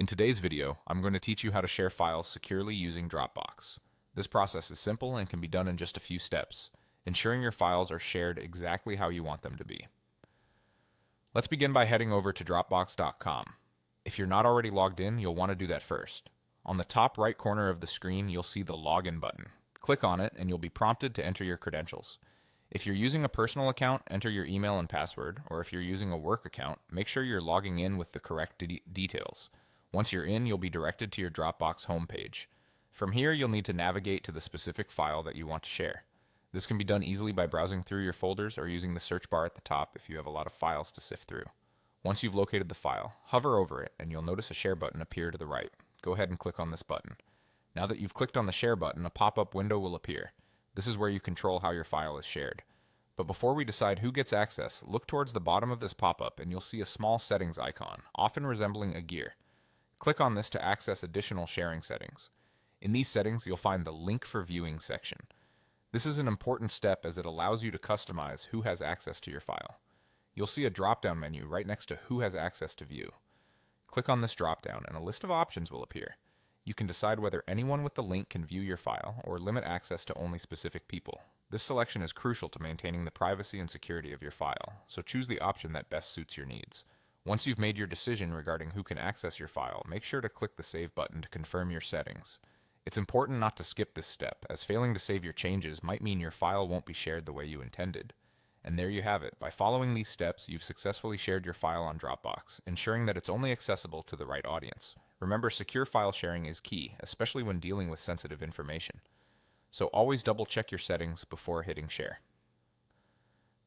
In today's video, I'm going to teach you how to share files securely using Dropbox. This process is simple and can be done in just a few steps, ensuring your files are shared exactly how you want them to be. Let's begin by heading over to Dropbox.com. If you're not already logged in, you'll want to do that first. On the top right corner of the screen, you'll see the Login button. Click on it and you'll be prompted to enter your credentials. If you're using a personal account, enter your email and password, or if you're using a work account, make sure you're logging in with the correct details. Once you're in, you'll be directed to your Dropbox homepage. From here, you'll need to navigate to the specific file that you want to share. This can be done easily by browsing through your folders or using the search bar at the top if you have a lot of files to sift through. Once you've located the file, hover over it and you'll notice a share button appear to the right. Go ahead and click on this button. Now that you've clicked on the share button, a pop-up window will appear. This is where you control how your file is shared. But before we decide who gets access, look towards the bottom of this pop-up and you'll see a small settings icon, often resembling a gear. Click on this to access additional sharing settings. In these settings, you'll find the Link for Viewing section. This is an important step as it allows you to customize who has access to your file. You'll see a drop-down menu right next to Who has access to view. Click on this drop-down and a list of options will appear. You can decide whether anyone with the link can view your file or limit access to only specific people. This selection is crucial to maintaining the privacy and security of your file, so choose the option that best suits your needs. Once you've made your decision regarding who can access your file, make sure to click the Save button to confirm your settings. It's important not to skip this step, as failing to save your changes might mean your file won't be shared the way you intended. And there you have it. By following these steps, you've successfully shared your file on Dropbox, ensuring that it's only accessible to the right audience. Remember, secure file sharing is key, especially when dealing with sensitive information. So always double check your settings before hitting share.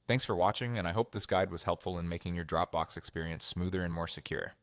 Thanks for watching, and I hope this guide was helpful in making your Dropbox experience smoother and more secure.